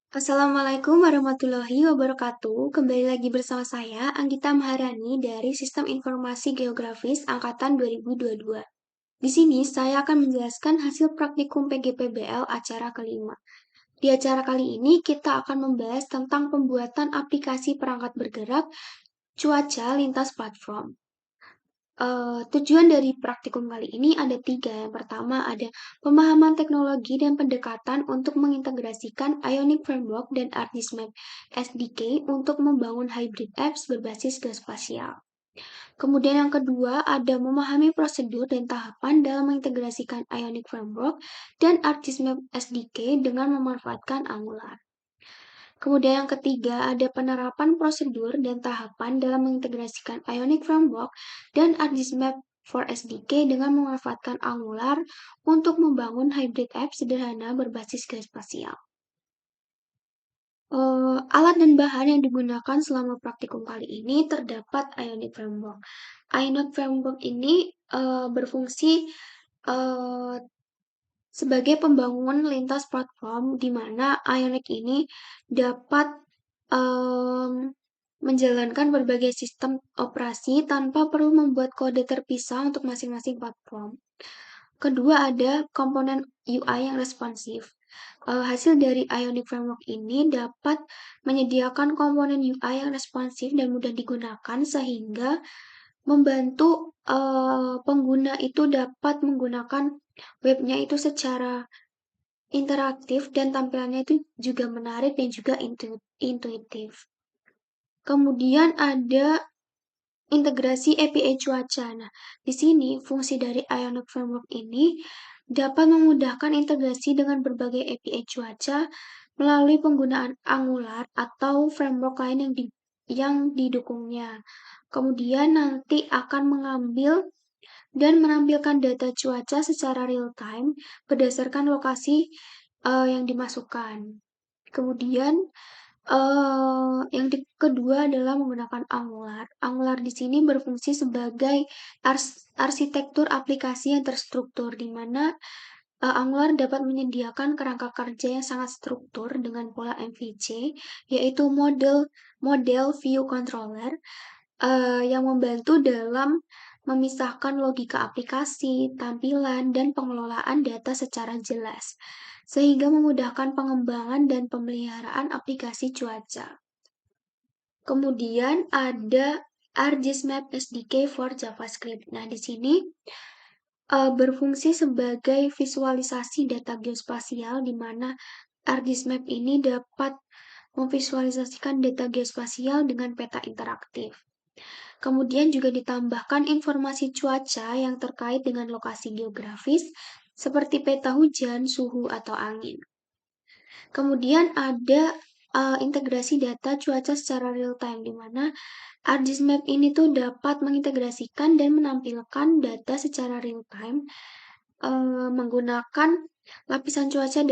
Assalamualaikum warahmatullahi wabarakatuh. Kembali lagi bersama saya, Anggita Maharani dari Sistem Informasi Geografis Angkatan 2022. Di sini saya akan menjelaskan hasil praktikum PGPBL acara kelima. Di acara kali ini kita akan membahas tentang pembuatan aplikasi perangkat bergerak cuaca lintas platform. Tujuan dari praktikum kali ini ada tiga. Yang pertama ada pemahaman teknologi dan pendekatan untuk mengintegrasikan Ionic Framework dan ArcGIS-Map SDK untuk membangun hybrid apps berbasis geospasial. Kemudian yang kedua ada memahami prosedur dan tahapan dalam mengintegrasikan Ionic Framework dan ArcGIS-Map SDK dengan memanfaatkan Angular. Kemudian yang ketiga ada penerapan prosedur dan tahapan dalam mengintegrasikan Ionic Framework dan ArcGIS-Map for SDK dengan memanfaatkan Angular untuk membangun hybrid app sederhana berbasis geospasial. Alat dan bahan yang digunakan selama praktikum kali ini terdapat Ionic Framework. Ionic Framework ini berfungsi sebagai pembangun lintas platform di mana Ionic ini dapat menjalankan berbagai sistem operasi tanpa perlu membuat kode terpisah untuk masing-masing platform. Kedua ada komponen UI yang responsif. Hasil dari Ionic Framework ini dapat menyediakan komponen UI yang responsif dan mudah digunakan sehingga membantu pengguna itu dapat menggunakan webnya itu secara interaktif dan tampilannya itu juga menarik dan juga intuitif. Kemudian ada integrasi API cuaca. Nah, di sini fungsi dari Ionic Framework ini dapat memudahkan integrasi dengan berbagai API cuaca melalui penggunaan Angular atau framework lain yang didukungnya. Kemudian nanti akan mengambil dan menampilkan data cuaca secara real time berdasarkan lokasi yang dimasukkan. Kemudian yang kedua adalah menggunakan Angular. Angular di sini berfungsi sebagai arsitektur aplikasi yang terstruktur, di mana Angular dapat menyediakan kerangka kerja yang sangat struktur dengan pola MVC, yaitu model view controller, yang membantu dalam memisahkan logika aplikasi, tampilan, dan pengelolaan data secara jelas, sehingga memudahkan pengembangan dan pemeliharaan aplikasi cuaca. Kemudian ada ArcGIS-Map SDK for JavaScript. Nah, di sini berfungsi sebagai visualisasi data geospasial di mana ArcGIS-Map ini dapat memvisualisasikan data geospasial dengan peta interaktif. Kemudian juga ditambahkan informasi cuaca yang terkait dengan lokasi geografis seperti peta hujan, suhu, atau angin. Kemudian ada integrasi data cuaca secara real time di mana ArcGIS-Map ini tuh dapat mengintegrasikan dan menampilkan data secara real time menggunakan lapisan cuaca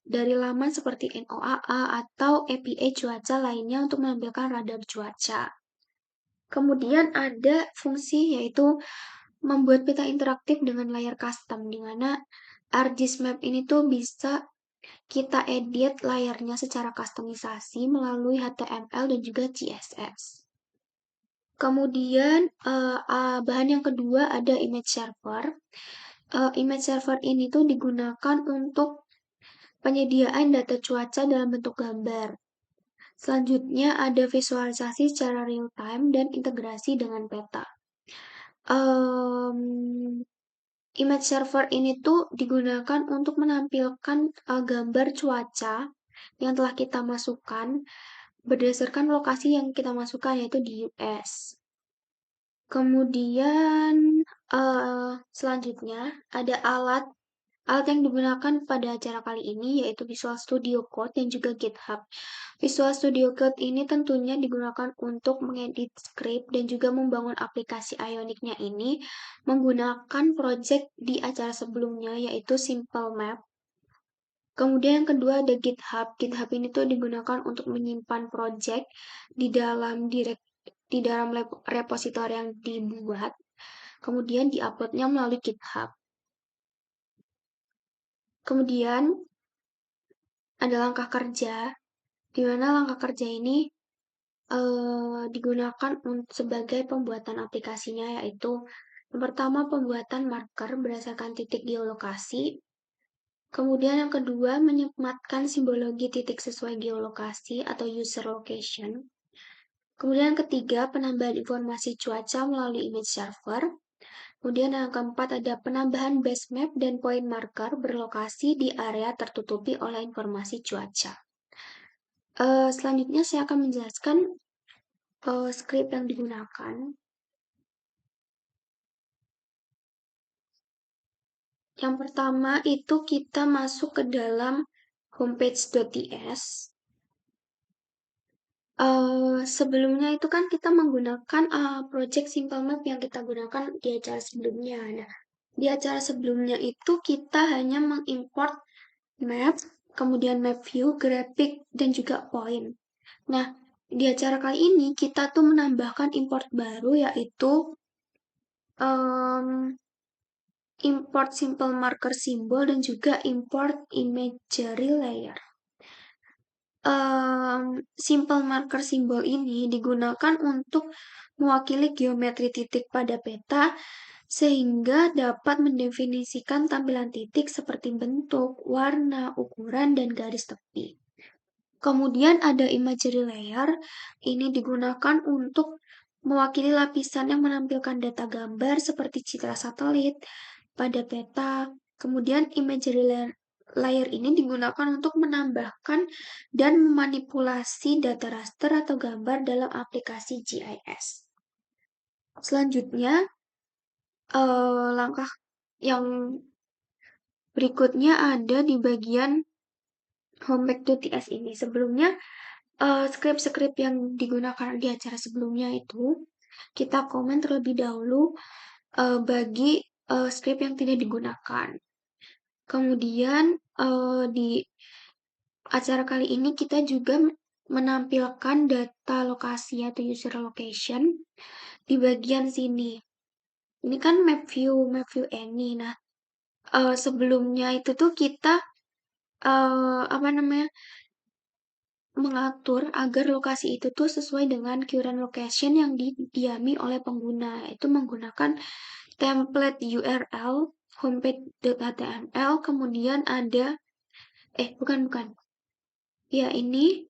dari laman seperti NOAA atau API cuaca lainnya untuk menampilkan radar cuaca. Kemudian ada fungsi yaitu membuat peta interaktif dengan layar custom, di mana ArcGIS-Map ini tuh bisa kita edit layarnya secara kustomisasi melalui HTML dan juga CSS. Kemudian bahan yang kedua ada image server. Image server ini tuh digunakan untuk penyediaan data cuaca dalam bentuk gambar. Selanjutnya ada visualisasi secara real time dan integrasi dengan peta. Image server ini tuh digunakan untuk menampilkan gambar cuaca yang telah kita masukkan berdasarkan lokasi yang kita masukkan yaitu di US. Kemudian selanjutnya ada alat yang digunakan pada acara kali ini yaitu Visual Studio Code dan juga GitHub. Visual Studio Code ini tentunya digunakan untuk mengedit script dan juga membangun aplikasi Ionic-nya ini menggunakan project di acara sebelumnya yaitu Simple Map. Kemudian yang kedua ada GitHub. GitHub ini tuh digunakan untuk menyimpan project di dalam repositori yang dibuat, kemudian diuploadnya melalui GitHub. Kemudian ada langkah kerja di mana langkah kerja ini digunakan sebagai pembuatan aplikasinya, yaitu yang pertama pembuatan marker berdasarkan titik geolokasi. Kemudian yang kedua, menyematkan simbologi titik sesuai geolokasi atau user location. Kemudian yang ketiga, penambahan informasi cuaca melalui image server. Kemudian yang keempat ada penambahan base map dan point marker berlokasi di area tertutupi oleh informasi cuaca. Selanjutnya saya akan menjelaskan script yang digunakan. Yang pertama itu kita masuk ke dalam homepage.ts. Sebelumnya itu kan kita menggunakan project Simple Map yang kita gunakan di acara sebelumnya. Nah, di acara sebelumnya itu kita hanya mengimport map, kemudian map view, grafik, dan juga point. Nah, di acara kali ini kita tuh menambahkan import baru yaitu import simple marker symbol dan juga import imagery layer. Simple marker symbol ini digunakan untuk mewakili geometri titik pada peta sehingga dapat mendefinisikan tampilan titik seperti bentuk, warna, ukuran, dan garis tepi. Kemudian ada imagery layer, ini digunakan untuk mewakili lapisan yang menampilkan data gambar seperti citra satelit pada peta. Kemudian imagery layer ini digunakan untuk menambahkan dan memanipulasi data raster atau gambar dalam aplikasi GIS. Selanjutnya, langkah yang berikutnya ada di bagian homepage.ts ini. Sebelumnya, skrip-skrip yang digunakan di acara sebelumnya itu kita komen terlebih dahulu bagi skrip yang tidak digunakan. Kemudian di acara kali ini kita juga menampilkan data lokasi atau user location di bagian sini. Ini kan map view any. Nah, sebelumnya itu tuh kita mengatur agar lokasi itu tuh sesuai dengan current location yang didiami oleh pengguna, itu menggunakan template URL homepage.html, kemudian ada bukan. Ya, ini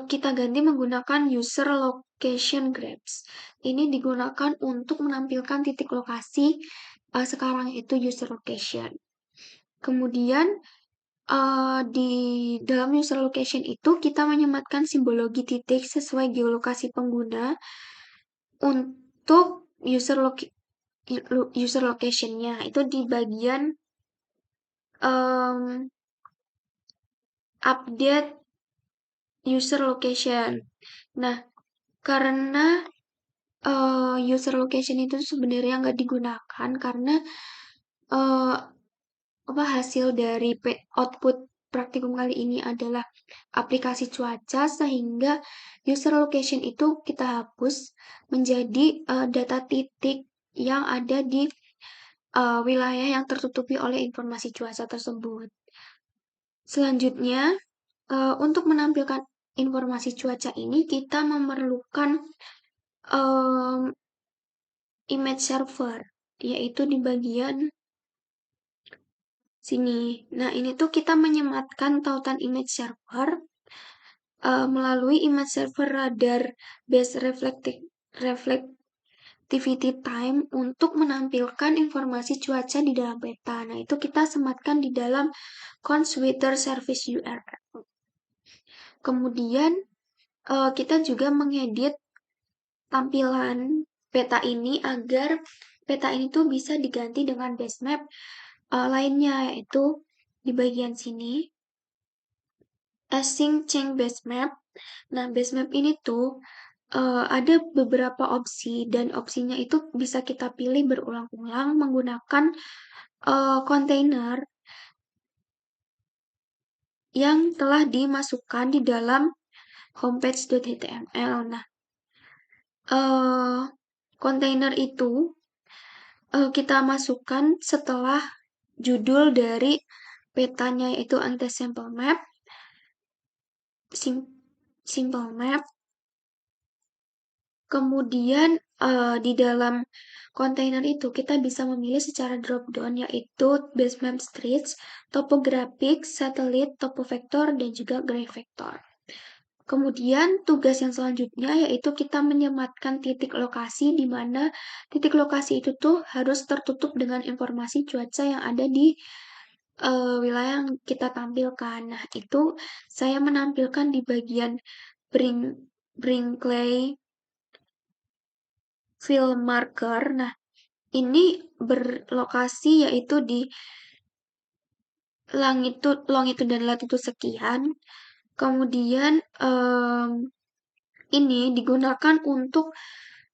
kita ganti menggunakan user location grabs. Ini digunakan untuk menampilkan titik lokasi sekarang itu user location. Kemudian di dalam user location itu kita menyematkan simbologi titik sesuai geolokasi pengguna untuk user location-nya. Itu di bagian update user location. Nah, karena user location itu sebenarnya nggak digunakan karena hasil dari output praktikum kali ini adalah aplikasi cuaca, sehingga user location itu kita hapus menjadi data titik yang ada di wilayah yang tertutupi oleh informasi cuaca tersebut. Selanjutnya, untuk menampilkan informasi cuaca ini kita memerlukan image server, yaitu di bagian sini. Nah, ini tuh kita menyematkan tautan image server melalui image server radar base reflectivity time untuk menampilkan informasi cuaca di dalam peta. Nah, itu kita sematkan di dalam const weather service URL. Kemudian kita juga mengedit tampilan peta ini agar peta ini tuh bisa diganti dengan base map lainnya, yaitu di bagian sini async change base map. Nah, base map ini tuh ada beberapa opsi dan opsinya itu bisa kita pilih berulang-ulang menggunakan kontainer yang telah dimasukkan di dalam homepage.html. Nah, kontainer itu kita masukkan setelah judul dari petanya yaitu anti sample map, simple map. Kemudian di dalam kontainer itu kita bisa memilih secara drop down yaitu basement streets, topographic, satellite, topovector, dan juga gray vector. Kemudian tugas yang selanjutnya yaitu kita menyematkan titik lokasi di mana titik lokasi itu tuh harus tertutup dengan informasi cuaca yang ada di wilayah yang kita tampilkan. Nah, itu saya menampilkan di bagian Bring Brinkley Field Marker. Nah, ini berlokasi yaitu di longitude dan latitude sekian. Kemudian ini digunakan untuk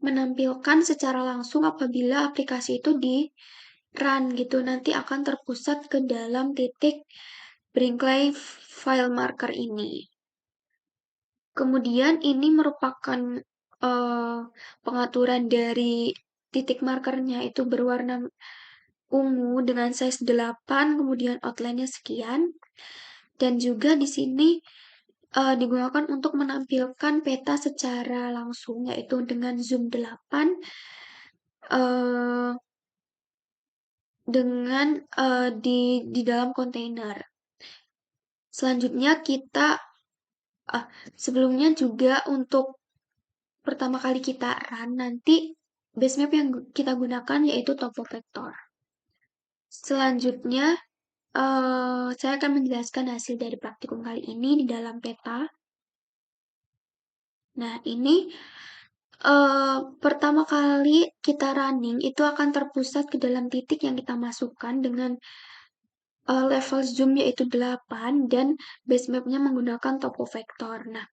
menampilkan secara langsung apabila aplikasi itu di run gitu. Nanti akan terpusat ke dalam titik Brinkley File Marker ini. Kemudian ini merupakan pengaturan dari titik markernya itu berwarna ungu dengan size 8, kemudian outline-nya sekian. Dan juga di sini digunakan untuk menampilkan peta secara langsung, yaitu dengan zoom 8, dengan di dalam kontainer. Selanjutnya kita sebelumnya juga untuk pertama kali kita run nanti base map yang kita gunakan yaitu topo vector. Selanjutnya saya akan menjelaskan hasil dari praktikum kali ini di dalam peta. Nah, ini pertama kali kita running itu akan terpusat ke dalam titik yang kita masukkan dengan level zoom yaitu 8 dan base map-nya menggunakan topo vector. Nah,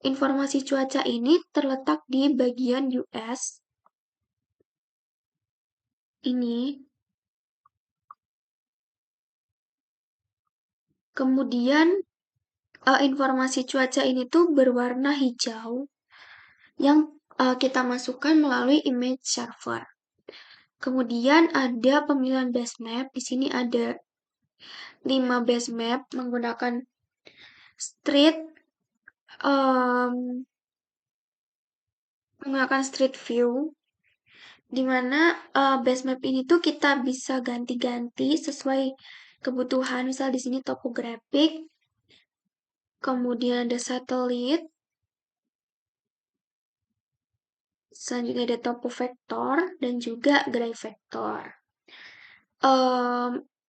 informasi cuaca ini terletak di bagian US. Ini. Kemudian informasi cuaca ini tuh berwarna hijau yang kita masukkan melalui image server. Kemudian ada pemilihan base map. Di sini ada 5 base map menggunakan street view, di mana base map ini tuh kita bisa ganti-ganti sesuai kebutuhan. Misal di sini topographic, kemudian ada satelit, selanjutnya ada topo vector dan juga gray vector.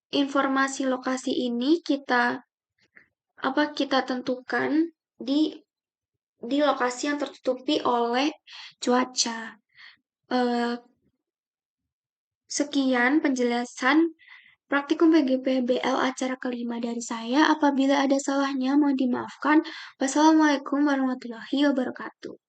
Informasi lokasi ini kita tentukan di lokasi yang tertutupi oleh cuaca. Sekian penjelasan praktikum PGPBL acara kelima dari saya. Apabila ada salahnya mohon dimaafkan. Wassalamualaikum warahmatullahi wabarakatuh.